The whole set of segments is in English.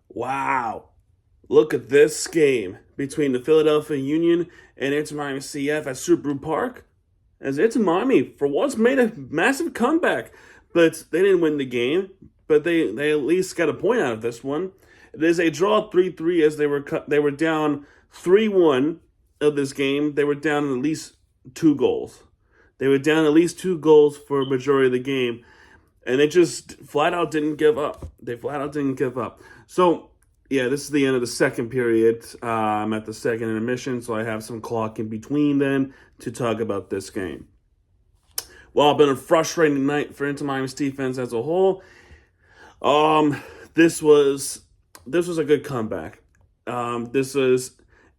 Wow. Look at this game between the Philadelphia Union and Inter Miami CF at Subaru Park. As Inter Miami, for once, made a massive comeback, but they didn't win the game. But they at least got a point out of this one. It is a draw 3-3 as they were down 3-1 of this game. They were down at least 2 goals. They were down at least 2 goals for a majority of the game, and they just flat out didn't give up. They flat out didn't give up. So yeah, this is the end of the second period. I'm at the second intermission, so I have some clock in between then to talk about this game. Well, it's been a frustrating night for Inter Miami's defense as a whole. Um, this was a good comeback. This is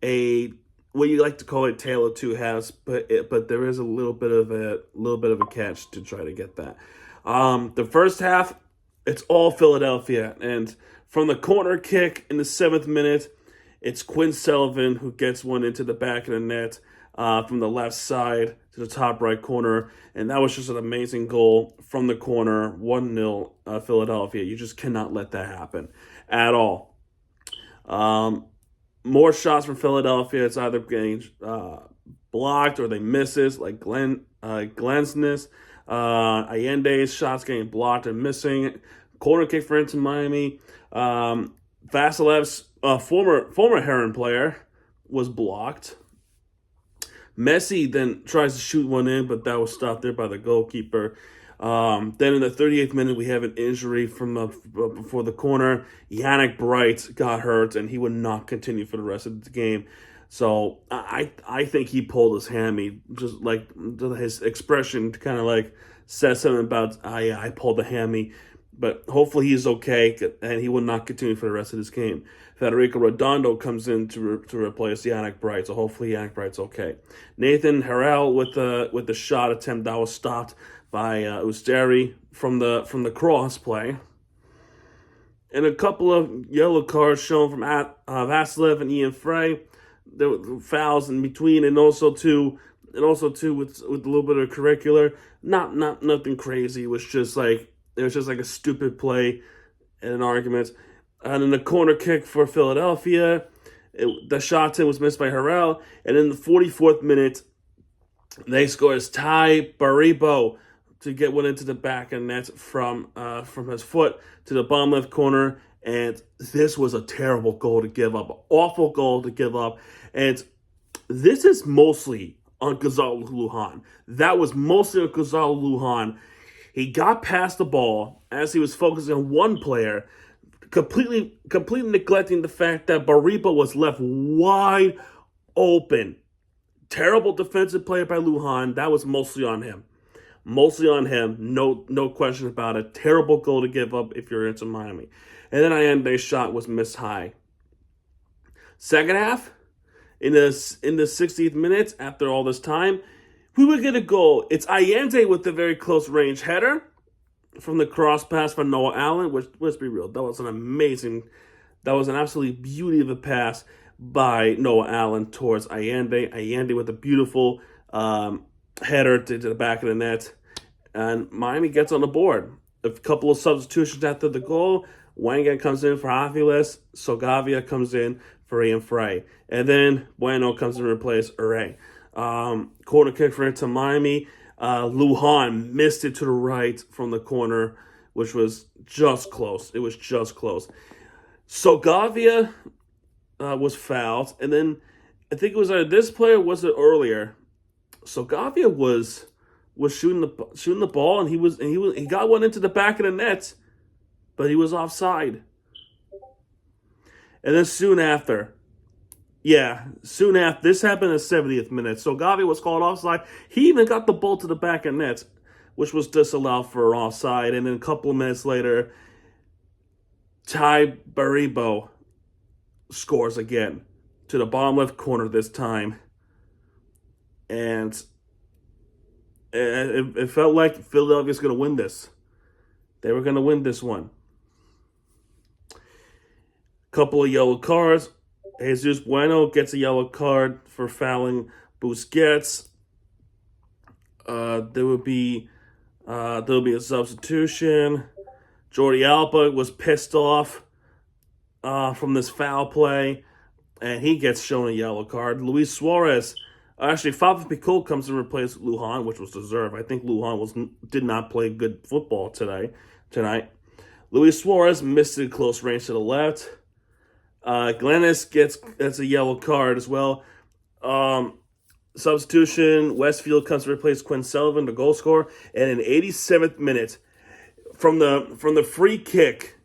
a what you like to call a tale of two halves, but there is a little bit of a catch to try to get that. The first half, it's all Philadelphia, and from the corner kick in the 7th minute, it's Quinn Sullivan who gets one into the back of the net from the left side to the top right corner. And that was just an amazing goal from the corner, 1-0 Philadelphia. You just cannot let that happen at all. More shots from Philadelphia. It's either getting blocked or they misses, like Glenn's. Allende's shots getting blocked and missing. Corner kick for Inter Miami. Vasilev's former Heron player was blocked. MESSI then tries to shoot one in, but that was stopped there by the goalkeeper. Then in the 38th minute, we have an injury from before the corner. Yannick Bright got hurt, and he would not continue for the rest of the game. So I think he pulled his hammy. Just like his expression kind of like says something about, yeah, I pulled the hammy. But hopefully he's okay, and he will not continue for the rest of this game. Federico Redondo comes in to replace Yannick Bright, so hopefully Yannick Bright's okay. Nathan Harrell with the shot attempt that was stopped by Usteri from the cross play. And a couple of yellow cards shown from Vasilev and Ian Frey. There were fouls in between, and also too with a little bit of curricular. Not nothing crazy. It was just like a stupid play and an argument. And then the corner kick for Philadelphia, the shot was missed by Harrell. And in the 44th minute, they score as Ty Baribo to get one into the back of the net from his foot to the bottom left corner. And this was a terrible goal to give up, an awful goal to give up. And this is mostly on Gonzalo Lujan. That was mostly on Gonzalo Lujan. He got past the ball as he was focusing on one player, completely neglecting the fact that Bariba was left wide open. Terrible defensive play by Lujan. That was mostly on him. Mostly on him. No question about it. Terrible goal to give up if you're into Miami. And then Allende's shot was missed high. Second half, in the 60th minute, after all this time, we would get a goal. It's Allende with the very close range header from the cross pass for Noah Allen, which, let's be real, that was an absolute beauty of a pass by Noah Allen towards Allende. Allende with a beautiful header to the back of the net. And Miami gets on the board. A couple of substitutions after the goal. Wangan comes in for Aviles. Sogavia comes in for Ian Frey. And then Bueno comes in to replace Ure. Corner kick for Inter Miami. Lujan missed it to the right from the corner, which was just close. It was just close. Sogavia was fouled, and then I think it was either this play or was it earlier. Sogavia was shooting the ball, and he got one into the back of the net, but he was offside. And then soon after, this happened in the 70th minute. So Gavi was called offside. He even got the ball to the back of net, which was disallowed for offside. And then a couple of minutes later, Ty Baribo scores again to the bottom left corner this time. And it felt like Philadelphia was going to win this. They were going to win this one. Couple of yellow cards. Jesus Bueno gets a yellow card for fouling Busquets. There will be a substitution. Jordi Alba was pissed off from this foul play, and he gets shown a yellow card. Luis Suarez, actually, Fafa Picault comes to replace Lujan, which was deserved. I think Lujan did not play good football tonight. Luis Suarez missed it close range to the left. Glennis gets a yellow card as well. Substitution, Westfield comes to replace Quinn Sullivan, the goal scorer, and in 87th minute, from the free kick,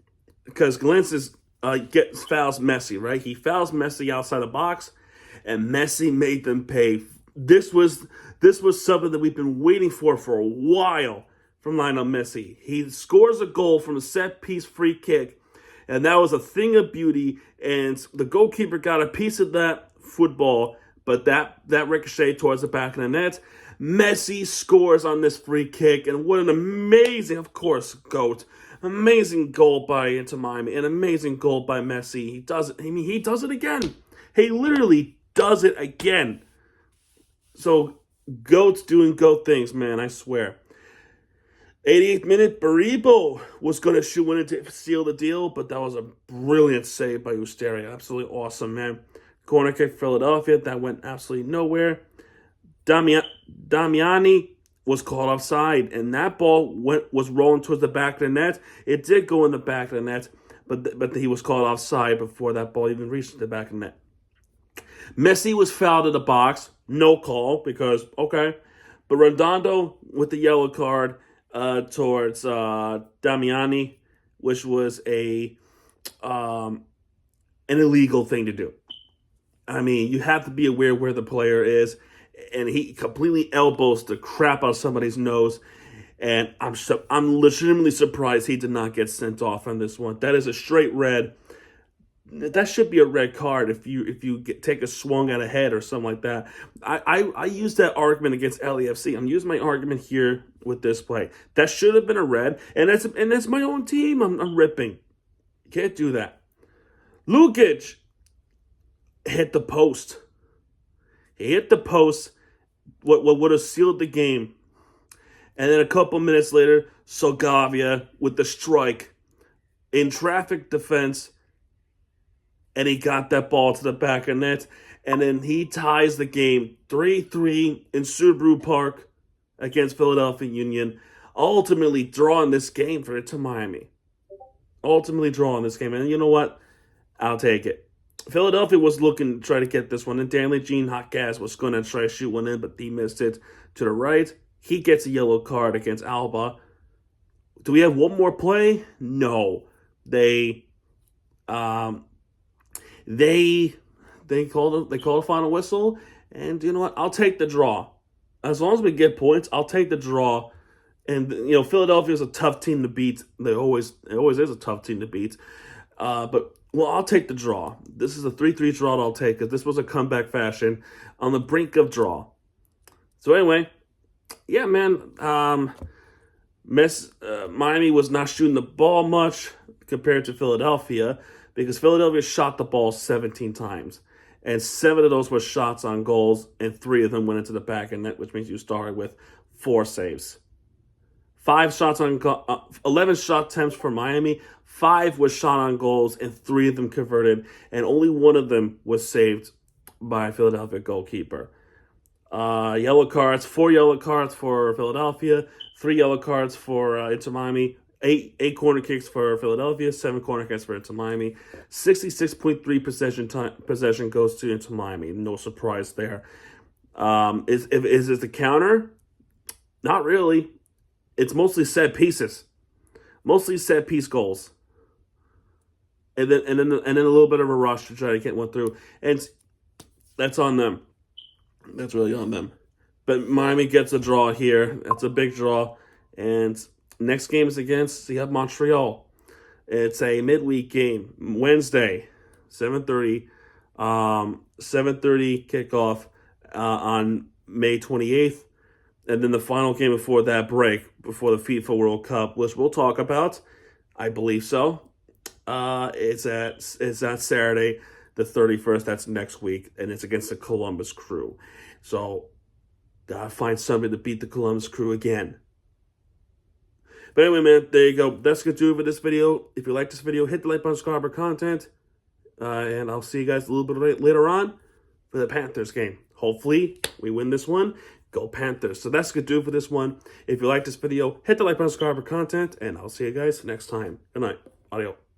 because Glennis fouls Messi, right? He fouls Messi outside the box, and Messi made them pay. This was something that we've been waiting for a while from Lionel Messi. He scores a goal from a set-piece free kick, and that was a thing of beauty, and the goalkeeper got a piece of that football, but that ricocheted towards the back of the net. Messi scores on this free kick, and what an amazing, of course, GOAT. Amazing goal by Inter Miami, an amazing goal by Messi. He does it. I mean, he does it again. He literally does it again. So, GOAT's doing GOAT things, man, I swear. 88th minute, Baribo was going to shoot one in to seal the deal, but that was a brilliant save by Usteri. Absolutely awesome, man. Corner kick, Philadelphia, that went absolutely nowhere. Damiani was called offside, and that ball was rolling towards the back of the net. It did go in the back of the net, but he was called offside before that ball even reached the back of the net. Messi was fouled in the box, no call, because, okay. But Redondo with the yellow card towards Damiani, which was an illegal thing to do. I mean, you have to be aware where the player is, and he completely elbows the crap out of somebody's nose, and I'm legitimately surprised he did not get sent off on this one. That is a straight red. That should be a red card if you take a swung at a head or something like that. I use that argument against LAFC. I'm using my argument here with this play. That should have been a red, and that's my own team. I'm ripping. You can't do that. Lukic hit the post. He hit the post, what would have sealed the game. And then a couple minutes later, Sogavia with the strike in traffic defense, and he got that ball to the back of net, and then he ties the game 3-3 in Subaru Park against Philadelphia Union, ultimately drawing this game for Inter Miami. Ultimately drawing this game, and you know what? I'll take it. Philadelphia was looking to try to get this one, and Danley Jean Hotgas was going to try to shoot one in, but he missed it to the right. He gets a yellow card against Alba. Do we have one more play? No. They called a final whistle, and you know what? I'll take the draw. As long as we get points, I'll take the draw. And you know, Philadelphia is a tough team to beat. It always is a tough team to beat. But I'll take the draw. This is a 3-3 draw that I'll take, because this was a comeback fashion on the brink of draw. So anyway, yeah, man. Miami was not shooting the ball much compared to Philadelphia, because Philadelphia shot the ball 17 times. And 7 of those were shots on goals, and 3 of them went into the back of net, which means you started with 4 saves. 11 shot attempts for Miami. 5 was shot on goals, and 3 of them converted, and only 1 of them was saved by a Philadelphia goalkeeper. 4 yellow cards for Philadelphia, 3 yellow cards for Inter Miami, 8 corner kicks for Philadelphia, 7 corner kicks for Inter Miami. 66.3 possession goes to Inter Miami. No surprise there. Is it the counter? Not really. It's mostly set pieces. Mostly set piece goals. And then a little bit of a rush to try to get one through. And that's on them. That's really on them. But Miami gets a draw here. That's a big draw. And next game is against Montreal. It's a midweek game. Wednesday, 7:30. 7:30 kickoff on May 28th. And then the final game before that break, before the FIFA World Cup, which we'll talk about. I believe so. It's at Saturday, the 31st. That's next week, and it's against the Columbus Crew. So, gotta find somebody to beat the Columbus Crew again. But anyway, man, there you go. That's gonna do it for this video. If you like this video, hit the like button, subscribe for content. And I'll see you guys a little bit later on for the Panthers game. Hopefully, we win this one. Go Panthers. So that's going to do it for this one. If you like this video, hit the like button, subscribe for content, and I'll see you guys next time. Good night. Adios.